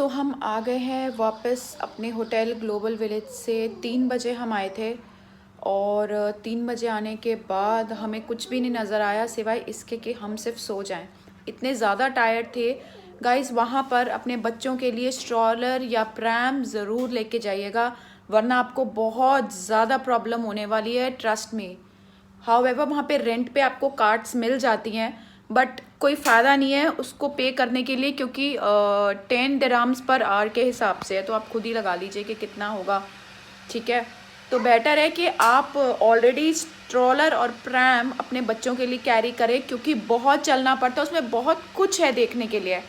हम आ गए हैं वापस अपने होटल ग्लोबल विलेज से। 3 बजे हम आए थे और 3 बजे आने के बाद हमें कुछ भी नहीं नज़र आया सिवाय इसके कि हम सिर्फ सो जाएं। इतने ज़्यादा टायर्ड थे गाइस। वहाँ पर अपने बच्चों के लिए स्ट्रॉलर या प्रैम ज़रूर लेके जाइएगा, वरना आपको बहुत ज़्यादा प्रॉब्लम होने वाली है, ट्रस्ट मी। हाउएवर वहाँ पे रेंट पे आपको कार्ड्स मिल जाती हैं, बट कोई फ़ायदा नहीं है उसको पे करने के लिए, क्योंकि 10 दिरहम्स पर आवर के हिसाब से है, तो आप खुद ही लगा लीजिए कि कितना होगा। ठीक है, तो बेटर है कि आप ऑलरेडी स्ट्रॉलर और प्रैम अपने बच्चों के लिए कैरी करें, क्योंकि बहुत चलना पड़ता है, उसमें बहुत कुछ है देखने के लिए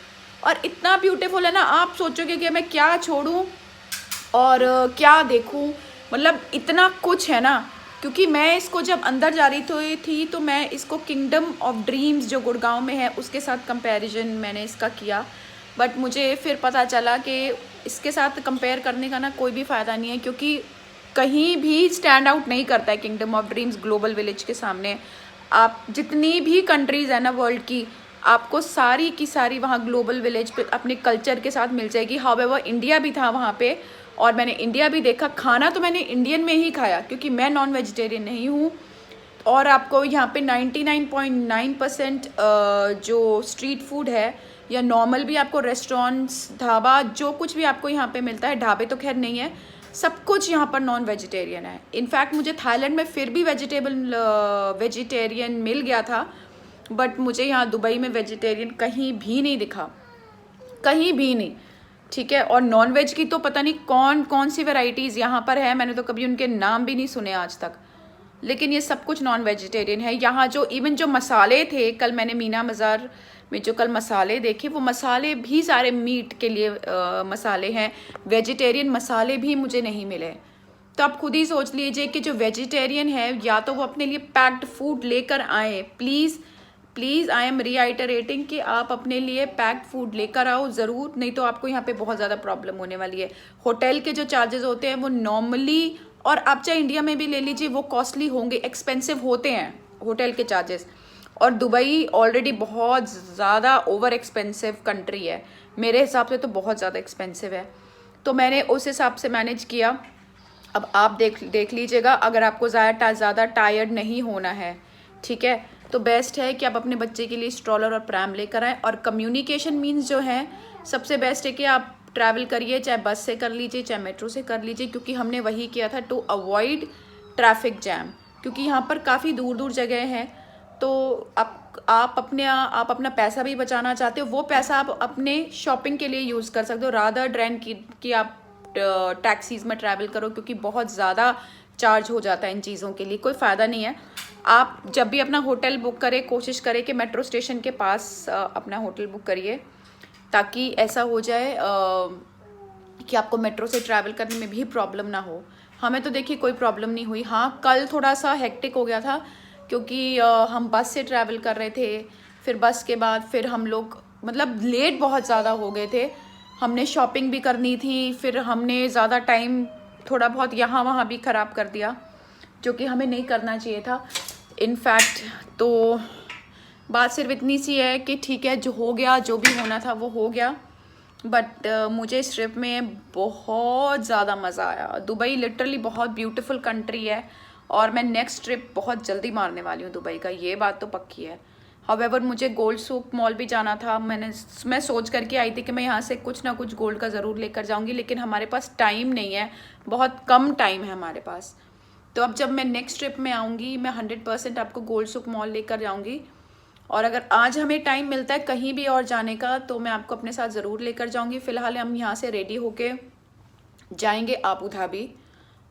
और इतना ब्यूटीफुल है ना, आप सोचोगे कि मैं क्या छोड़ूं और क्या देखूं। मतलब इतना कुछ है ना, क्योंकि मैं इसको जब अंदर जा रही थी तो मैं इसको किंगडम ऑफ ड्रीम्स जो गुड़गांव में है उसके साथ कंपैरिजन मैंने इसका किया, बट मुझे फिर पता चला कि इसके साथ कंपेयर करने का ना कोई भी फ़ायदा नहीं है, क्योंकि कहीं भी स्टैंड आउट नहीं करता है kingdom of dreams global village के सामने। आप जितनी भी कंट्रीज़ है ना वर्ल्ड की, आपको सारी की सारी वहाँ ग्लोबल विलेज पे अपने कल्चर के साथ मिल जाएगी। हाउएवर इंडिया भी था वहाँ पे और मैंने इंडिया भी देखा। खाना तो मैंने इंडियन में ही खाया क्योंकि मैं नॉन वेजिटेरियन नहीं हूँ। और आपको यहाँ पे 99.9% जो स्ट्रीट फूड है या नॉर्मल भी आपको रेस्टोरेंट्स, ढाबा, जो कुछ भी आपको यहाँ पे मिलता है, ढाबे तो खैर नहीं है, सब कुछ यहाँ पर नॉन वेजिटेरियन है। इनफैक्ट मुझे थाईलैंड में फिर भी वेजिटेरियन मिल गया था, बट मुझे यहाँ दुबई में वेजिटेरियन कहीं भी नहीं दिखा, कहीं भी नहीं। ठीक है, और नॉन वेज की तो पता नहीं कौन कौन सी वैरायटीज़ यहाँ पर है, मैंने तो कभी उनके नाम भी नहीं सुने आज तक, लेकिन ये सब कुछ नॉन वेजिटेरियन है। यहाँ जो इवन जो मसाले थे, कल मैंने मीना बाज़ार में जो कल मसाले देखे, वो मसाले भी सारे मीट के लिए मसाले हैं, वेजिटेरियन मसाले भी मुझे नहीं मिले। तो आप खुद ही सोच लीजिए कि जो वेजिटेरियन है या तो वो अपने लिए पैक्ड फूड लेकर आए, प्लीज़ प्लीज़, आई एम रीआइटरेटिंग कि आप अपने लिए पैक्ड फूड लेकर आओ ज़रूर, नहीं तो आपको यहाँ पे बहुत ज़्यादा प्रॉब्लम होने वाली है। होटल के जो चार्जेस होते हैं वो नॉर्मली, और आप चाहे इंडिया में भी ले लीजिए, वो कॉस्टली होंगे, एक्सपेंसिव होते हैं होटल के चार्जेस। और दुबई ऑलरेडी बहुत ज़्यादा ओवर एक्सपेंसिव कंट्री है, मेरे हिसाब से तो बहुत ज़्यादा एक्सपेंसिव है, तो मैंने उस हिसाब से मैनेज किया। अब आप देख लीजिएगा, अगर आपको ज़्यादा टायर्ड नहीं होना है, ठीक है, तो बेस्ट है कि आप अपने बच्चे के लिए स्ट्रॉलर और प्रैम लेकर आएँ। और कम्युनिकेशन मीन्स जो है, सबसे बेस्ट है कि आप ट्रैवल करिए, चाहे बस से कर लीजिए चाहे मेट्रो से कर लीजिए, क्योंकि हमने वही किया था टू अवॉइड ट्रैफिक जैम, क्योंकि यहाँ पर काफ़ी दूर दूर जगह हैं। तो आप अपना पैसा भी बचाना चाहते हो, वो पैसा आप अपने शॉपिंग के लिए यूज़ कर सकते हो, रादर दैन कि आप टैक्सीज़ में ट्रैवल करो, क्योंकि बहुत ज़्यादा चार्ज हो जाता है इन चीज़ों के लिए, कोई फ़ायदा नहीं है। आप जब भी अपना होटल बुक करें, कोशिश करें कि मेट्रो स्टेशन के पास अपना होटल बुक करिए, ताकि ऐसा हो जाए कि आपको मेट्रो से ट्रैवल करने में भी प्रॉब्लम ना हो। हमें तो देखिए कोई प्रॉब्लम नहीं हुई। हाँ, कल थोड़ा सा हेक्टिक हो गया था, क्योंकि हम बस से ट्रैवल कर रहे थे, फिर बस के बाद फिर हम लोग मतलब लेट बहुत ज़्यादा हो गए थे, हमने शॉपिंग भी करनी थी, फिर हमने ज़्यादा टाइम थोड़ा बहुत यहाँ वहाँ भी ख़राब कर दिया, जो कि हमें नहीं करना चाहिए था इनफैक्ट। तो बात सिर्फ इतनी सी है कि ठीक है, जो हो गया, जो भी होना था वो हो गया, बट मुझे इस ट्रिप में बहुत ज़्यादा मज़ा आया। दुबई लिटरली बहुत ब्यूटीफुल कंट्री है और मैं नेक्स्ट ट्रिप बहुत जल्दी मारने वाली हूँ दुबई का, ये बात तो पक्की है। हाउएवर मुझे गोल्ड सूक मॉल भी जाना था, मैं सोच करके आई थी कि मैं यहाँ से कुछ ना कुछ गोल्ड का ज़रूर लेकर जाऊँगी, लेकिन हमारे पास टाइम नहीं है, बहुत कम टाइम है हमारे पास। तो अब जब मैं नेक्स्ट ट्रिप में आऊँगी, मैं 100% आपको गोल्ड सूक मॉल लेकर जाऊँगी, और अगर आज हमें टाइम मिलता है कहीं भी और जाने का तो मैं आपको अपने साथ ज़रूर लेकर जाऊँगी। फ़िलहाल हम यहाँ से रेडी होके जाएंगे आबू धाबी,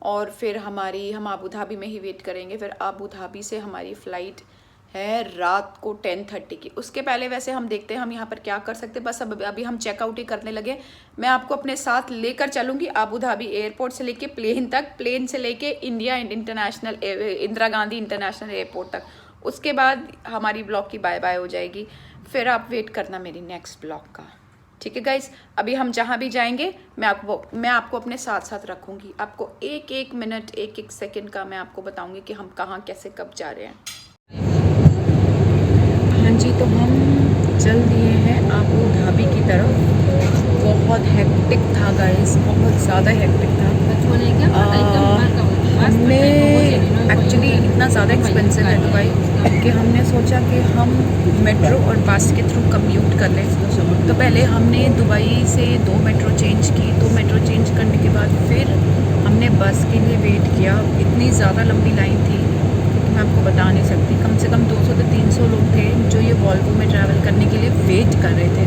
और फिर हम आबू धाबी में ही वेट करेंगे। फिर आबू धाबी से हमारी फ़्लाइट है रात को 10:30 की। उसके पहले वैसे हम देखते हैं हम यहाँ पर क्या कर सकते हैं, बस अभी हम चेकआउट ही करने लगे। मैं आपको अपने साथ लेकर चलूँगी आबू धाबी एयरपोर्ट से लेके प्लेन तक, प्लेन से लेके इंदिरा गांधी इंटरनेशनल एयरपोर्ट तक। उसके बाद हमारी ब्लॉग की बाय बाय हो जाएगी, फिर आप वेट करना मेरी नेक्स्ट ब्लॉग का। ठीक है गाइस, अभी हम जहाँ भी जाएंगे मैं आपको अपने साथ साथ रखूँगी। आपको एक एक मिनट, एक एक सेकंड का मैं आपको बताऊँगी कि हम कहाँ, कैसे, कब जा रहे हैं। हाँ जी, तो हम चल दिए हैं आबू धाबी की तरफ। बहुत हेक्टिक था गाइस, बहुत ज़्यादा हेक्टिक था। हमने एक्चुअली इतना ज़्यादा एक्सपेंसिव है दुबई कि हमने सोचा कि हम मेट्रो और बस के थ्रू कम्यूट कर लें। तो पहले हमने दुबई से 2 मेट्रो चेंज की, 2 मेट्रो चेंज करने के बाद फिर हमने बस के लिए वेट किया। इतनी ज़्यादा लंबी लाइन थी कि मैं आपको बता नहीं सकती। कम से कम 200 से 300 लोग थे जो ये वॉल्वो में ट्रैवल करने के लिए वेट कर रहे थे।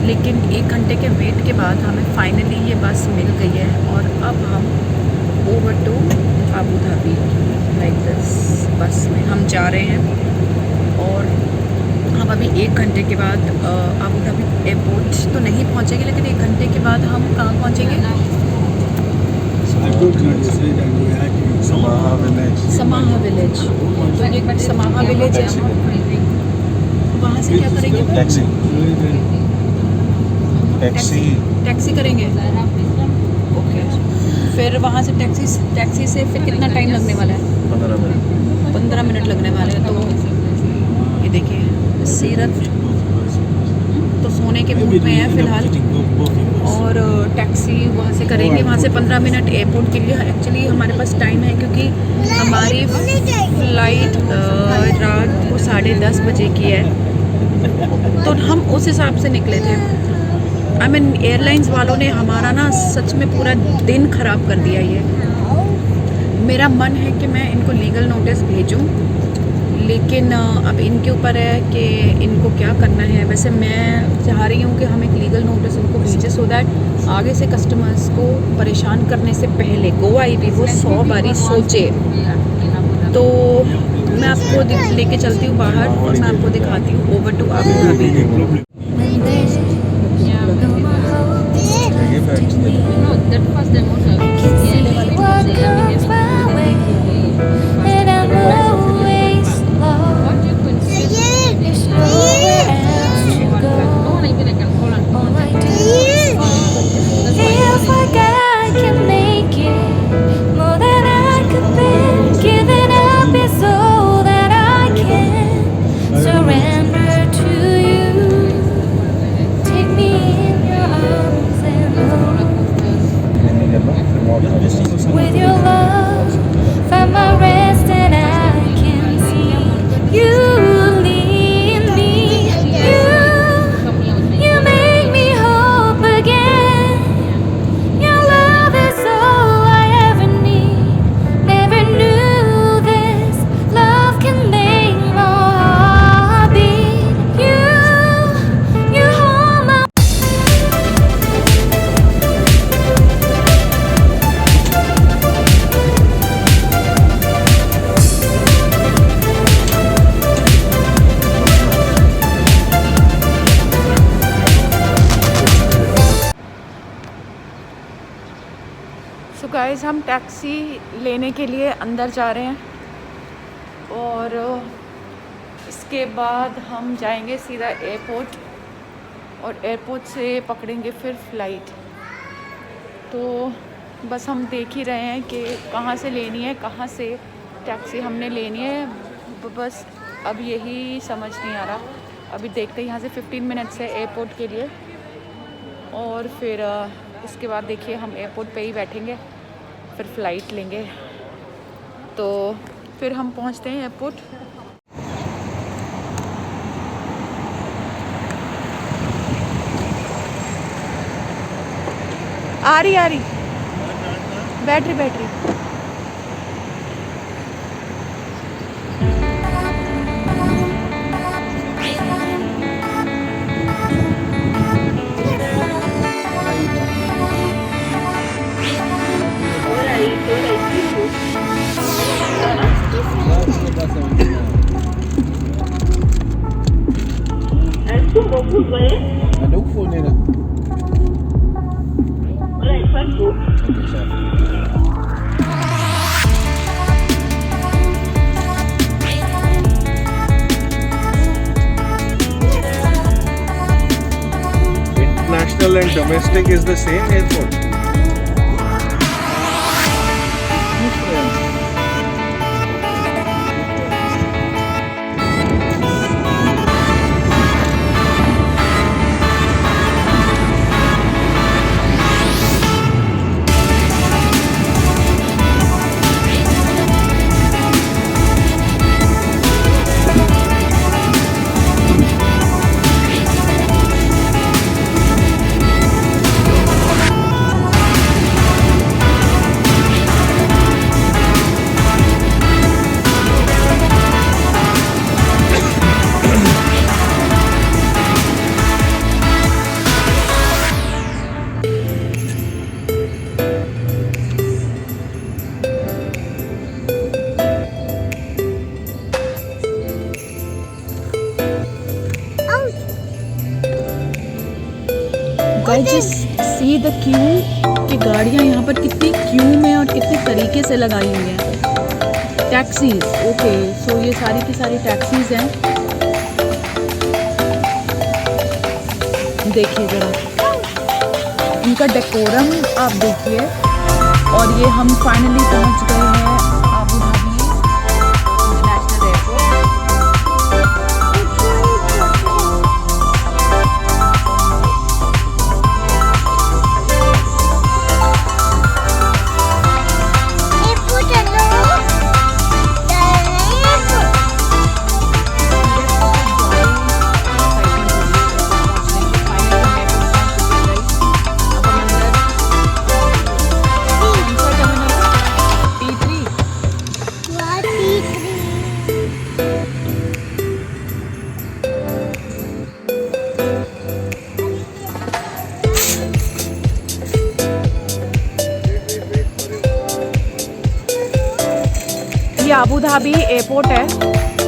लेकिन 1 घंटे के वेट के बाद हमें फाइनली ये बस मिल गई है और अब हम over to Abu Dhabi like this bus में हम जा रहे हैं। और हम अभी 1 घंटे के बाद अबू धाबी एयरपोर्ट तो नहीं पहुंचेंगे, लेकिन 1 घंटे के बाद हम कहाँ पहुंचेंगे? समाहा विलेज। समाहा विलेज है, वहाँ से क्या करेंगे? टैक्सी करेंगे। ओके, फिर वहाँ से टैक्सी से फिर कितना टाइम लगने वाला है? 15 मिनट लगने वाले हैं। तो ये देखिए सीरत तो सोने के मूड में है फ़िलहाल, और टैक्सी वहाँ से करेंगे। वहाँ से 15 मिनट एयरपोर्ट के लिए एक्चुअली हमारे पास टाइम है, क्योंकि हमारी फ़्लाइट रात को 10:30 बजे की है। तो हम उस हिसाब से निकले थे। आई मीन एयरलाइंस वालों ने हमारा ना सच में पूरा दिन ख़राब कर दिया। ये मेरा मन है कि मैं इनको लीगल नोटिस भेजूं, लेकिन अब इनके ऊपर है कि इनको क्या करना है। वैसे मैं चाह रही हूँ कि हम एक लीगल नोटिस इनको भेजें, सो दैट आगे से कस्टमर्स को परेशान करने से पहले गोवा भी वो 100 बारी सोचे। तो मैं आपको लेके चलती हूँ बाहर और मैं आपको दिखाती हूँ over to Abu Dhabi. With your love, find my rest and I can see you lead me. You make me hope again. Your love is all I ever need. Never knew this love can make my heart beat. You hold my so guys, हम taxi लेने के लिए अंदर जा रहे हैं और इसके बाद हम जाएंगे सीधा एयरपोर्ट और एयरपोर्ट से पकड़ेंगे फिर फ़्लाइट। तो बस हम देख ही रहे हैं कि कहाँ से लेनी है, कहाँ से टैक्सी हमने लेनी है। बस अब यही समझ नहीं आ रहा। अभी देखते हैं, यहाँ से 15 मिनट्स है एयरपोर्ट के लिए, और फिर उसके बाद देखिए हम एयरपोर्ट पे ही बैठेंगे, फिर फ़्लाइट लेंगे। तो फिर हम पहुँचते हैं एयरपोर्ट। आ रही battery Ada ook voor nera. Oké, chef. International and domestic is the same airport. Guys just see the Q कि गाड़ियाँ यहाँ पर कितनी क्यू में और कितने तरीके से लगाई हुई हैं। टैक्सीज, ओके, सो ये सारी की सारी टैक्सीज हैं। देखिए ज़रा इनका डेकोरम आप देखिए। और ये हम फाइनली पहुँच गए हैं आबू धाबी इंटरनेशनल एयरपोर्ट। ये आबू धाबी एयरपोर्ट है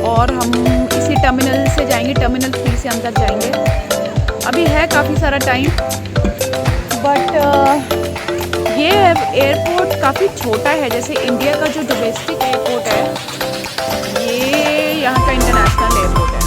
और हम इसी टर्मिनल से जाएंगे, टर्मिनल 3 से अंदर जाएंगे। अभी है काफ़ी सारा टाइम, बट ये एयरपोर्ट काफ़ी छोटा है। जैसे इंडिया का जो डोमेस्टिक एयरपोर्ट है, ये यहाँ का इंटरनेशनल एयरपोर्ट है।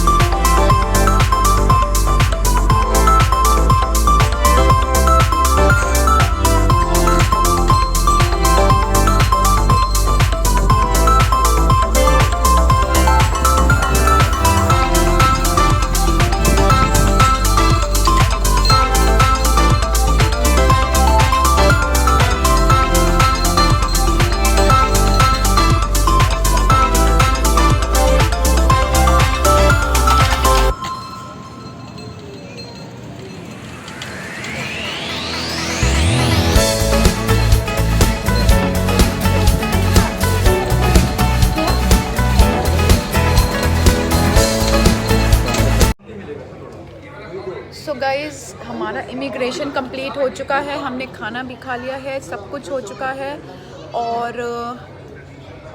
सो गाइज़ हमारा इमिग्रेशन कंप्लीट हो चुका है, हमने खाना भी खा लिया है, सब कुछ हो चुका है।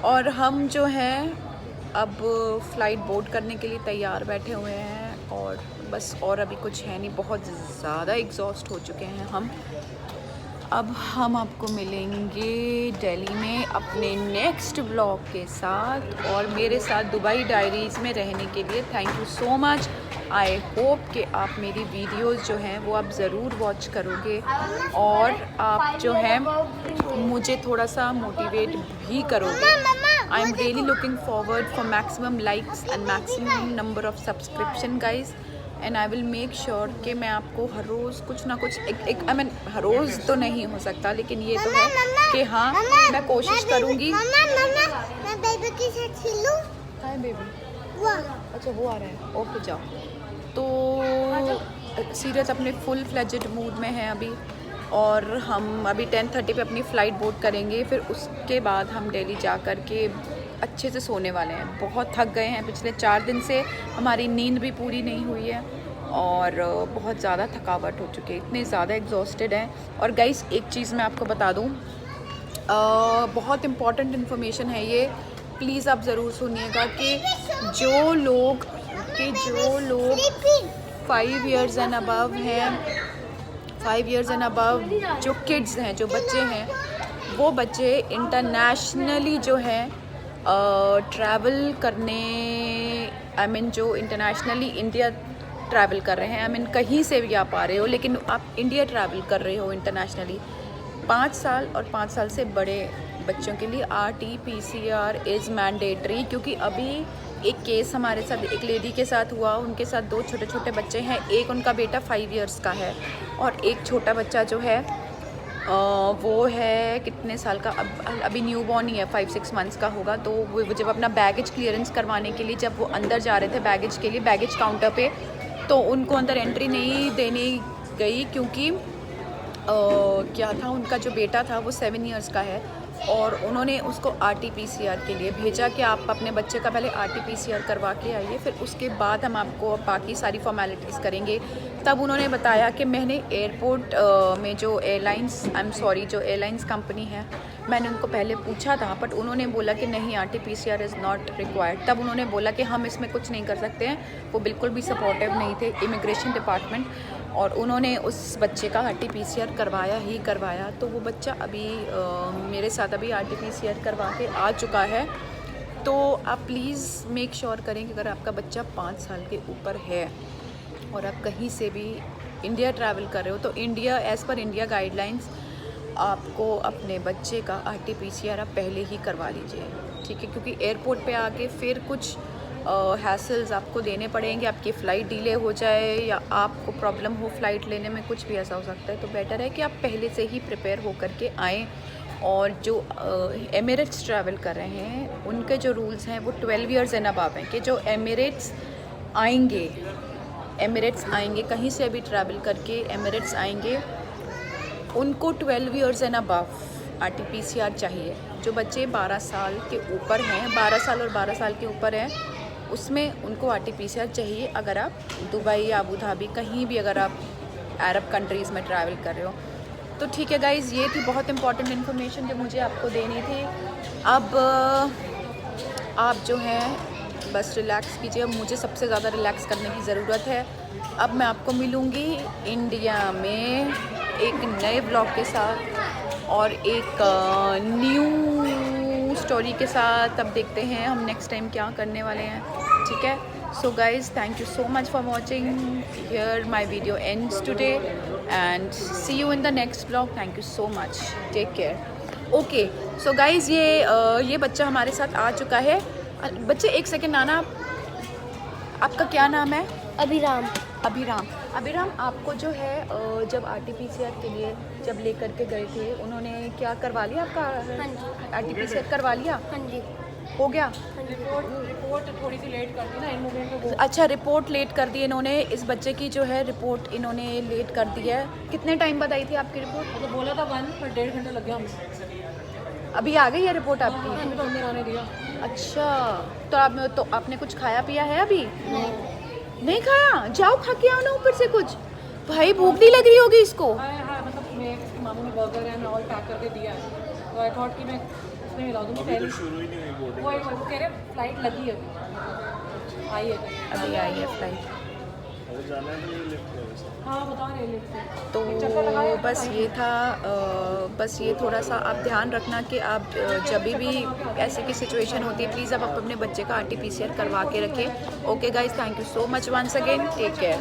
और हम जो हैं अब फ़्लाइट बोर्ड करने के लिए तैयार बैठे हुए हैं। और बस और अभी कुछ है नहीं, बहुत ज़्यादा एग्जॉस्ट हो चुके हैं हम। अब हम आपको मिलेंगे दिल्ली में अपने नेक्स्ट व्लॉग के साथ और मेरे साथ दुबई डायरीज़ में रहने के लिए thank you so much. I hope कि आप मेरी वीडियोस जो हैं वो आप ज़रूर वॉच करोगे और आप जो है मुझे थोड़ा सा मोटिवेट भी करोगे। I am really looking forward for maximum likes and maximum number of subscription guys, and I will make sure कि मैं आपको हर रोज़ कुछ ना कुछ एक आई मीन हर रोज़ तो नहीं हो सकता, लेकिन ये तो है कि हाँ मैं कोशिश करूँगी। हाय बेबी, अच्छा वो आ रहा है, ओके जाओ। तो सीरत अपने फुल फ्लेजेड मूड में है अभी, और हम अभी 10:30 पे अपनी फ़्लाइट बोर्ड करेंगे। फिर उसके बाद हम दिल्ली जा कर के अच्छे से सोने वाले हैं। बहुत थक गए हैं, पिछले 4 दिन से हमारी नींद भी पूरी नहीं हुई है और बहुत ज़्यादा थकावट हो चुकी है, इतने ज़्यादा एग्जॉस्टेड हैं। और गाइस एक चीज़ मैं आपको बता दूँ, बहुत इम्पॉर्टेंट इन्फॉर्मेशन है ये, प्लीज़ आप ज़रूर सुनिएगा कि जो लोग 5 इयर्स एंड अबव हैं, 5 इयर्स एंड अबव जो किड्स हैं, जो बच्चे हैं, वो बच्चे इंटरनेशनली जो हैं ट्रैवल करने, आई मीन जो इंटरनेशनली इंडिया ट्रैवल कर रहे हैं, आई मीन कहीं से भी आप आ रहे हो लेकिन आप इंडिया ट्रैवल कर रहे हो इंटरनेशनली, 5 साल और 5 साल से बड़े बच्चों के लिए RT-PCR इज़ मैंडेटरी। क्योंकि अभी एक केस हमारे साथ एक लेडी के साथ हुआ, उनके साथ 2 छोटे छोटे बच्चे हैं, एक उनका बेटा 5 इयर्स का है और एक छोटा बच्चा जो है वो है कितने साल का, अभी न्यू बॉर्न ही है, 5-6 मंथ्स का होगा। तो वो जब अपना बैगेज क्लियरेंस करवाने के लिए जब वो अंदर जा रहे थे बैगेज के लिए, बैगेज काउंटर पे, तो उनको अंदर एंट्री नहीं देनी गई क्योंकि क्या था, उनका जो बेटा था वो 7 इयर्स का है और उन्होंने उसको RT-PCR के लिए भेजा कि आप अपने बच्चे का पहले RT-PCR करवा के आइए, फिर उसके बाद हम आपको बाकी सारी फॉर्मेलिटीज़ करेंगे। तब उन्होंने बताया कि मैंने एयरपोर्ट में जो एयरलाइंस कंपनी है, मैंने उनको पहले पूछा था बट उन्होंने बोला कि नहीं, RT-PCR इज़ नॉट रिक्वायर्ड। तब उन्होंने बोला कि हम इसमें कुछ नहीं कर सकते हैं, वो बिल्कुल भी सपोर्टिव नहीं थे इमिग्रेशन डिपार्टमेंट। और उन्होंने उस बच्चे का RT-PCR करवाया ही करवाया। तो वो बच्चा अभी मेरे साथ अभी RT-PCR करवा के आ चुका है। तो आप प्लीज़ मेक श्योर करें कि अगर आपका बच्चा 5 साल के ऊपर है और आप कहीं से भी इंडिया ट्रैवल कर रहे हो तो India as per India guidelines आपको अपने बच्चे का RT-PCR आप पहले ही करवा लीजिए, ठीक है? क्योंकि एयरपोर्ट पे आके फिर कुछ हैसल्स आपको देने पड़ेंगे, आपकी फ़्लाइट डिले हो जाए या आपको प्रॉब्लम हो फ़्लाइट लेने में, कुछ भी ऐसा हो सकता है। तो बेटर है कि आप पहले से ही प्रिपेयर हो करके आएँ। और जो एमिरेट्स ट्रैवल कर रहे हैं उनके जो रूल्स हैं वो 12 ईयर्स एंड अबव हैं, कि जो एमिरेट्स आएंगे कहीं से भी ट्रैवल करके एमिरेट्स आएंगे उनको 12 ईयर्स एंड अबव RT-PCR चाहिए। जो बच्चे 12 साल के ऊपर हैं, 12 साल और 12 साल के ऊपर हैं, उसमें उनको RT-PCR चाहिए अगर आप दुबई या अबू धाबी कहीं भी अगर आप अरब कंट्रीज़ में ट्रैवल कर रहे हो। तो ठीक है गाइज़, ये थी बहुत इंपॉर्टेंट इन्फॉर्मेशन जो मुझे आपको देनी थी। अब आप जो हैं बस रिलैक्स कीजिए। अब मुझे सबसे ज़्यादा रिलैक्स करने की ज़रूरत है। अब मैं आपको मिलूँगी इंडिया में एक नए ब्लॉग के साथ और एक न्यू स्टोरी के साथ। अब देखते हैं हम नेक्स्ट टाइम क्या करने वाले हैं, ठीक है? So guys, thank you so much for watching. Here my video ends today and see you in the next vlog. Thank you so much. Take care. Okay, so guys, ये बच्चा हमारे साथ आ चुका है। बच्चे एक सेकेंड आना, आपका क्या नाम है? अभिराम। अभिराम, आपको जो है जब RT-PCR के लिए जब लेकर के गए थे उन्होंने क्या करवा लिया आपका? हाँ जी। RT-PCR करवा लिया? हाँ जी। हो गया? रिपोर्ट थोड़ी सी लेट कर दी ना इन मूवमेंट में। अच्छा, रिपोर्ट लेट कर दी इन्होंने। इस बच्चे की जो है रिपोर्ट इन्होंने लेट कर दी है। कितने टाइम बताई थी आपकी रिपोर्ट? तो बोला था 1 पर 1.5 घंटा लग गया हमें। अभी आ गई है रिपोर्ट आपकी? हमें तो अंदर आने दिया। अच्छा, तो आपने कुछ खाया पिया है अभी? नहीं खाया? जाओ खा के आओ ना ऊपर से कुछ। भाई भूख नहीं लग रही होगी इसको। हाँ, मतलब मैं मामू ने बर्गर एंड ऑल पैक करके दिया है, तो आई थॉट कि मैं उसमें मिला दूँगी पहले। शुरू ही नहीं हुई बोर्डिंग। वो कह रहे फ्लाइट लगी है अभी, आई है। अभी आई है फ्लाइट। अगर जाना है तो ये लिफ्ट है वैसे। हाँ, बता रहे हैं लिफ्ट से। तो एक चक्कर लगाया था बस ये था, बस ये थोड़ा सा आप ध्यान रखना कि आप जब भी ऐसे की सिचुएशन होती है प्लीज़ आप अपने बच्चे का RT-PCR करवा के रखें। Okay guys, thank you so much once again, take care.